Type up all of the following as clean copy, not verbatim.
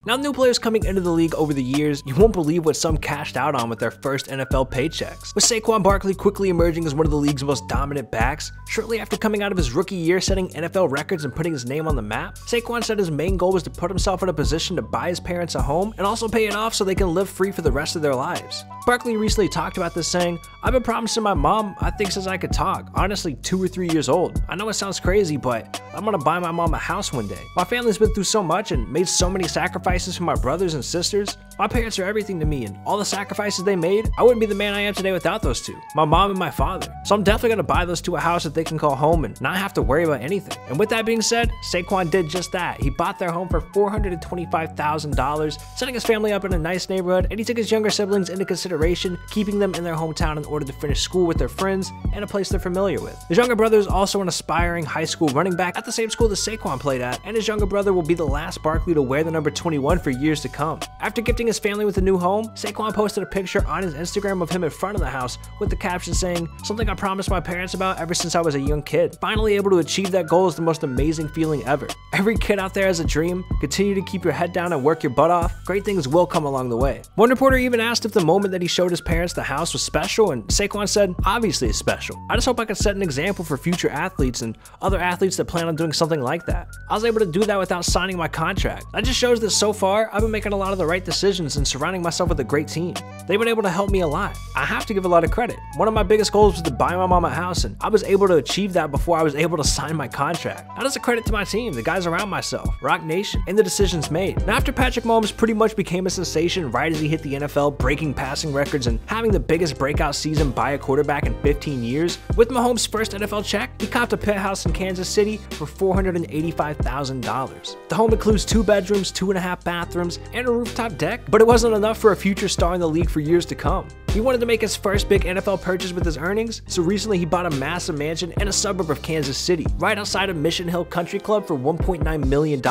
Now, new players coming into the league over the years, you won't believe what some cashed out on with their first NFL paychecks. With Saquon Barkley quickly emerging as one of the league's most dominant backs, shortly after coming out of his rookie year setting NFL records and putting his name on the map, Saquon said his main goal was to put himself in a position to buy his parents a home and also pay it off so they can live free for the rest of their lives. Barkley recently talked about this, saying, "I've been promising my mom, I think since I could talk, honestly 2 or 3 years old. I know it sounds crazy, but I'm gonna buy my mom a house one day. My family's been through so much and made so many sacrifices for my brothers and sisters. My parents are everything to me, and all the sacrifices they made, I wouldn't be the man I am today without those two, my mom and my father. So I'm definitely gonna buy those two a house that they can call home and not have to worry about anything." And with that being said, Saquon did just that. He bought their home for $425,000, setting his family up in a nice neighborhood, and he took his younger siblings into consideration, keeping them in their hometown in order to finish school with their friends and a place they're familiar with. His younger brother is also an aspiring high school running back at the same school that Saquon played at, and his younger brother will be the last Barkley to wear the number 21 for years to come. After gifting his family with a new home, Saquon posted a picture on his Instagram of him in front of the house with the caption saying, "Something I promised my parents about ever since I was a young kid. Finally able to achieve that goal is the most amazing feeling ever. Every kid out there has a dream. Continue to keep your head down and work your butt off. Great things will come along the way." One reporter even asked if the moment that he showed his parents the house was special, and Saquon said, "Obviously it's special. I just hope I can set an example for future athletes and other athletes that plan on doing something like that. I was able to do that without signing my contract. That just shows that so far, I've been making a lot of the right decisions and surrounding myself with a great team. They've been able to help me a lot. I have to give a lot of credit. One of my biggest goals was to buy my mom a house, and I was able to achieve that before I was able to sign my contract. That is a credit to my team, the guys around myself, Rock Nation, and the decisions made." And after Patrick Mahomes pretty much became a sensation right as he hit the NFL, breaking passing records and having the biggest breakout season by a quarterback in 15 years, with Mahomes' first NFL check, he copped a penthouse in Kansas City for $485,000. The home includes 2 bedrooms, 2.5 bathrooms, and a rooftop deck, but it wasn't enough for a future star in the league for years to come. He wanted to make his first big NFL purchase with his earnings, so recently he bought a massive mansion in a suburb of Kansas City, right outside of Mission Hill Country Club for $1.9 million.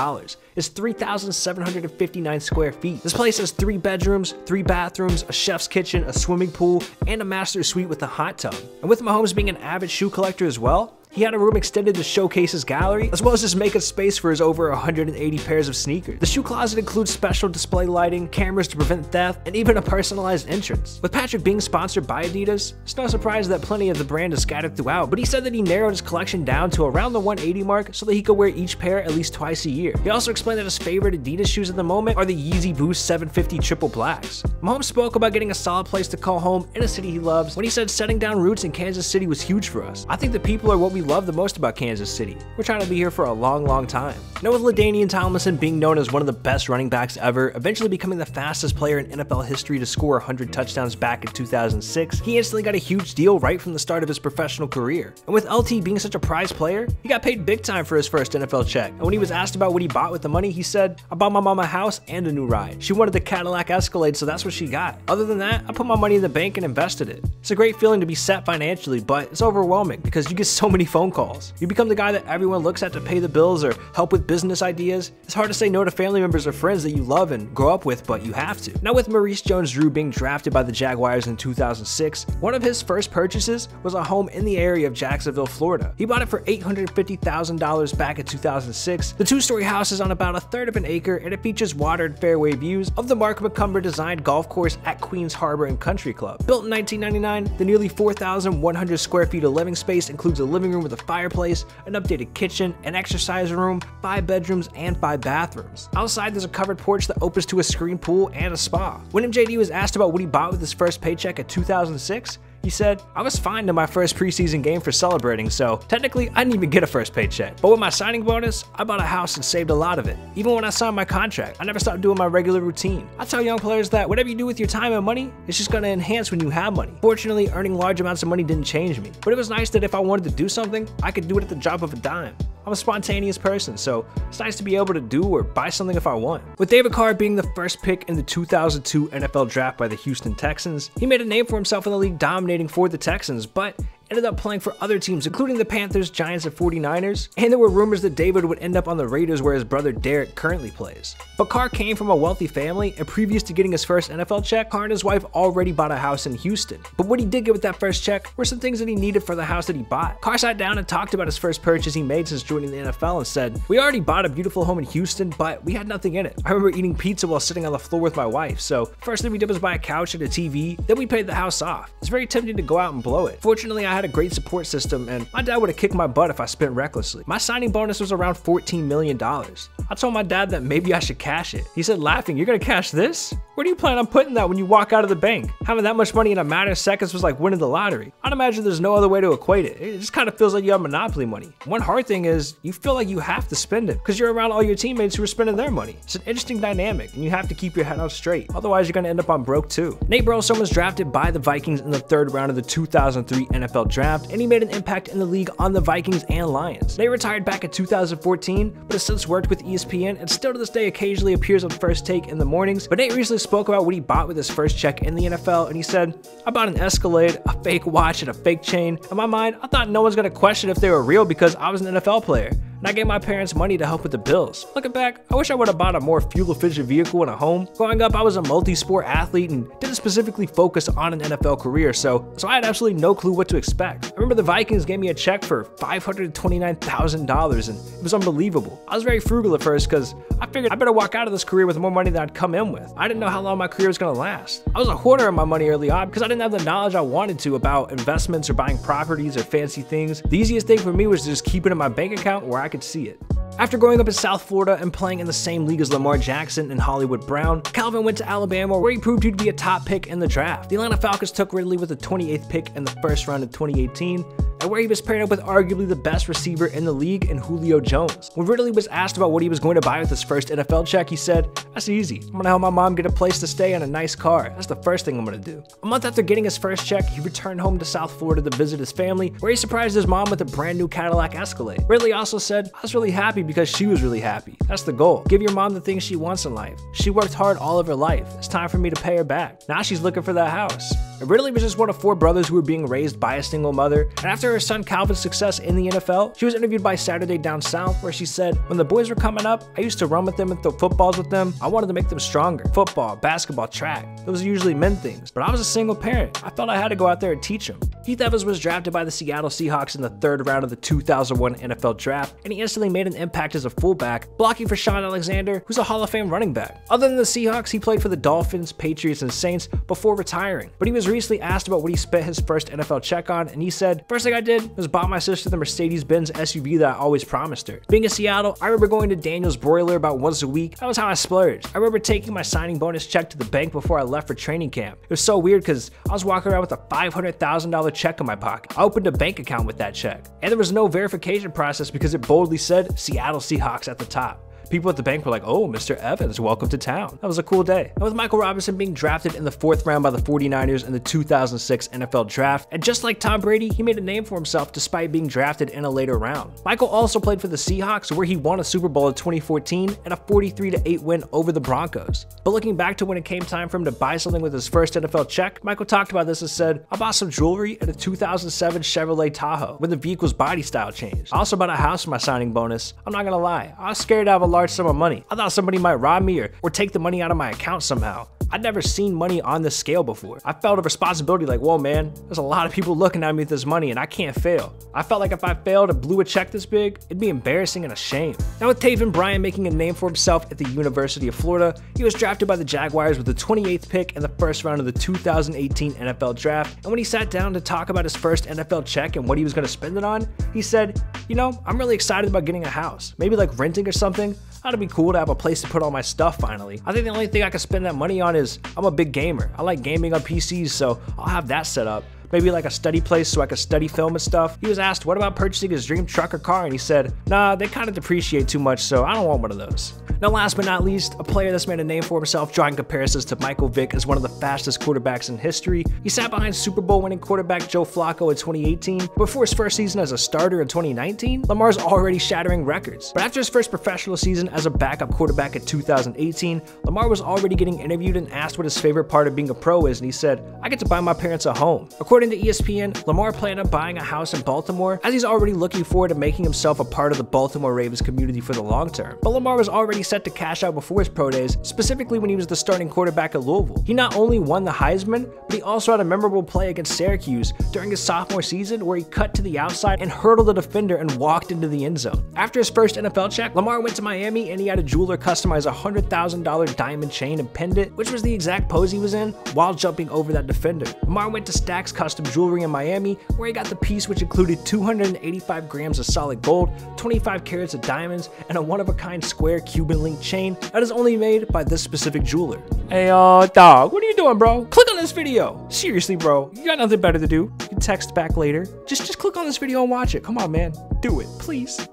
It's 3,759 square feet. This place has 3 bedrooms, 3 bathrooms, a chef's kitchen, a swimming pool, and a master suite with a hot tub. And with Mahomes being an avid shoe collector as well, he had a room extended to showcase his gallery, as well as just make a space for his over 180 pairs of sneakers. The shoe closet includes special display lighting, cameras to prevent theft, and even a personalized entrance. With Patrick being sponsored by Adidas, it's no surprise that plenty of the brand is scattered throughout, but he said that he narrowed his collection down to around the 180 mark so that he could wear each pair at least twice a year. He also explained that his favorite Adidas shoes at the moment are the Yeezy Boost 750 Triple Blacks. Mahomes spoke about getting a solid place to call home in a city he loves when he said setting down roots in Kansas City was huge for us. "I think the people are what we love the most about Kansas City. We're trying to be here for a long time." Now, with LaDainian Tomlinson being known as one of the best running backs ever, eventually becoming the fastest player in NFL history to score 100 touchdowns back in 2006, he instantly got a huge deal right from the start of his professional career. And with LT being such a prized player, he got paid big time for his first NFL check. And when he was asked about what he bought with the money, he said, "I bought my mom a house and a new ride. She wanted the Cadillac Escalade, so that's what she got. Other than that, I put my money in the bank and invested it." It's a great feeling to be set financially, but it's overwhelming because you get so many phone calls. You become the guy that everyone looks at to pay the bills or help with business ideas. It's hard to say no to family members or friends that you love and grow up with, but you have to. Now, with Maurice Jones-Drew being drafted by the Jaguars in 2006, one of his first purchases was a home in the area of Jacksonville, Florida. He bought it for $850,000 back in 2006. The 2-story house is on about 1/3 of an acre, and it features water and fairway views of the Mark McCumber designed golf course at Queens Harbor and Country Club. Built in 1999, the nearly 4,100 square feet of living space includes a living room with a fireplace, an updated kitchen, an exercise room, 5 bedrooms, and 5 bathrooms. Outside, there's a covered porch that opens to a screen pool and a spa. When MJD was asked about what he bought with his first paycheck in 2006, he said, "I was fined in my first preseason game for celebrating, so technically I didn't even get a first paycheck. But with my signing bonus, I bought a house and saved a lot of it. Even when I signed my contract, I never stopped doing my regular routine. I tell young players that whatever you do with your time and money, it's just gonna enhance when you have money. Fortunately, earning large amounts of money didn't change me, but it was nice that if I wanted to do something, I could do it at the drop of a dime. I'm a spontaneous person, so it's nice to be able to do or buy something if I want." With David Carr being the first pick in the 2002 NFL draft by the Houston Texans, he made a name for himself in the league dominating for the Texans, but ended up playing for other teams, including the Panthers, Giants, and 49ers, and there were rumors that David would end up on the Raiders where his brother Derek currently plays. But Carr came from a wealthy family, and previous to getting his first NFL check, Carr and his wife already bought a house in Houston. But what he did get with that first check were some things that he needed for the house that he bought. Carr sat down and talked about his first purchase he made since joining the NFL and said, "We already bought a beautiful home in Houston, but we had nothing in it. I remember eating pizza while sitting on the floor with my wife, so first thing we did was buy a couch and a TV, then we paid the house off. It's very tempting to go out and blow it. Fortunately, I had a great support system, and my dad would have kicked my butt if I spent recklessly. My signing bonus was around $14 million. I told my dad that maybe I should cash it. He said, laughing, "You're gonna cash this? Where do you plan on putting that when you walk out of the bank?" Having that much money in a matter of seconds was like winning the lottery. I'd imagine there's no other way to equate it. It just kind of feels like you have monopoly money. One hard thing is you feel like you have to spend it because you're around all your teammates who are spending their money. It's an interesting dynamic, and you have to keep your head on straight. Otherwise, you're gonna end up on broke too. Nate Burleson was drafted by the Vikings in the 3rd round of the 2003 NFL Draft, and he made an impact in the league on the Vikings and Lions. Nate retired back in 2014, but has since worked with ESPN and still to this day occasionally appears on First Take in the mornings. But Nate recently spoke about what he bought with his first check in the NFL, and he said, "I bought an Escalade, a fake watch, and a fake chain. In my mind, I thought no one's gonna question if they were real because I was an NFL player. And I gave my parents money to help with the bills. Looking back, I wish I would have bought a more fuel-efficient vehicle and a home. Growing up, I was a multi-sport athlete and didn't specifically focus on an NFL career, so I had absolutely no clue what to expect. I remember the Vikings gave me a check for $529,000, and it was unbelievable. I was very frugal at first because I figured I better walk out of this career with more money than I'd come in with. I didn't know how long my career was gonna last. I was a hoarder of my money early on because I didn't have the knowledge I wanted to about investments or buying properties or fancy things. The easiest thing for me was to just keep it in my bank account where I could see it." After growing up in South Florida and playing in the same league as Lamar Jackson and Hollywood Brown, Calvin went to Alabama where he proved he'd be a top pick in the draft. The Atlanta Falcons took Ridley with the 28th pick in the 1st round of 2018, and where he was paired up with arguably the best receiver in the league in Julio Jones. When Ridley was asked about what he was going to buy with his first NFL check, he said, "That's easy. I'm gonna help my mom get a place to stay and a nice car. That's the first thing I'm gonna do." A month after getting his first check, he returned home to South Florida to visit his family, where he surprised his mom with a brand new Cadillac Escalade. Ridley also said, "I was really happy because she was really happy. That's the goal. Give your mom the things she wants in life. She worked hard all of her life. It's time for me to pay her back. Now she's looking for that house." And Ridley was just one of 4 brothers who were being raised by a single mother, and after her son Calvin's success in the NFL, she was interviewed by Saturday Down South, where she said, "When the boys were coming up, I used to run with them and throw footballs with them. I wanted to make them stronger. Football, basketball, track. Those are usually men things. But I was a single parent. I felt I had to go out there and teach them." Heath Evans was drafted by the Seattle Seahawks in the 3rd round of the 2001 NFL Draft, and he instantly made an impact as a fullback, blocking for Shaun Alexander, who's a Hall of Fame running back. Other than the Seahawks, he played for the Dolphins, Patriots, and Saints before retiring. But he was recently asked about what he spent his first NFL check on, and he said, "First thing I did was bought my sister the Mercedes-Benz SUV that I always promised her. Being in Seattle, I remember going to Daniel's Broiler about once a week. That was how I splurged. I remember taking my signing bonus check to the bank before I left for training camp. It was so weird because I was walking around with a $500,000 check in my pocket. I opened a bank account with that check, and there was no verification process because it boldly said Seattle Seahawks at the top. People at the bank were like, "Oh, Mr. Evans, welcome to town." That was a cool day. And with Michael Robinson being drafted in the 4th round by the 49ers in the 2006 NFL Draft, and just like Tom Brady, he made a name for himself despite being drafted in a later round. Michael also played for the Seahawks, where he won a Super Bowl in 2014 and a 43-8 win over the Broncos. But looking back to when it came time for him to buy something with his first NFL check, Michael talked about this and said, "I bought some jewelry and a 2007 Chevrolet Tahoe when the vehicle's body style changed. I also bought a house for my signing bonus. I'm not gonna lie, I was scared to have a large sum of money. I thought somebody might rob me or take the money out of my account somehow. I'd never seen money on this scale before. I felt a responsibility like, whoa man, there's a lot of people looking at me with this money and I can't fail. I felt like if I failed and blew a check this big, it'd be embarrassing and a shame." Now with Taven Bryan making a name for himself at the University of Florida, he was drafted by the Jaguars with the 28th pick in the 1st round of the 2018 NFL Draft, and when he sat down to talk about his first NFL check and what he was going to spend it on, he said, "You know, I'm really excited about getting a house, maybe like renting or something. That'd be cool to have a place to put all my stuff finally. I think the only thing I could spend that money on is I'm a big gamer. I like gaming on PCs, so I'll have that set up. Maybe like a study place so I could study film and stuff." He was asked what about purchasing his dream truck or car, and he said, "Nah, they kind of depreciate too much, so I don't want one of those." Now last but not least, a player that's made a name for himself drawing comparisons to Michael Vick as one of the fastest quarterbacks in history. He sat behind Super Bowl winning quarterback Joe Flacco in 2018. Before his first season as a starter in 2019, Lamar's already shattering records. But after his first professional season as a backup quarterback in 2018, Lamar was already getting interviewed and asked what his favorite part of being a pro is, and he said, "I get to buy my parents a home." According to ESPN, Lamar planned on buying a house in Baltimore, as he's already looking forward to making himself a part of the Baltimore Ravens community for the long term. But Lamar was already set to cash out before his pro days, specifically when he was the starting quarterback at Louisville. He not only won the Heisman, but he also had a memorable play against Syracuse during his sophomore season where he cut to the outside and hurdled a defender and walked into the end zone. After his first NFL check, Lamar went to Miami and he had a jeweler customize a $100,000 diamond chain and pendant, which was the exact pose he was in while jumping over that defender. Lamar went to Stack's Custom Jewelry in Miami, where he got the piece which included 285 grams of solid gold, 25 carats of diamonds, and a one-of-a-kind square Cuban link chain that is only made by this specific jeweler. Hey, dog, what are you doing, bro? Click on this video. Seriously, bro, you got nothing better to do. You can text back later. Just click on this video and watch it. Come on, man. Do it, please.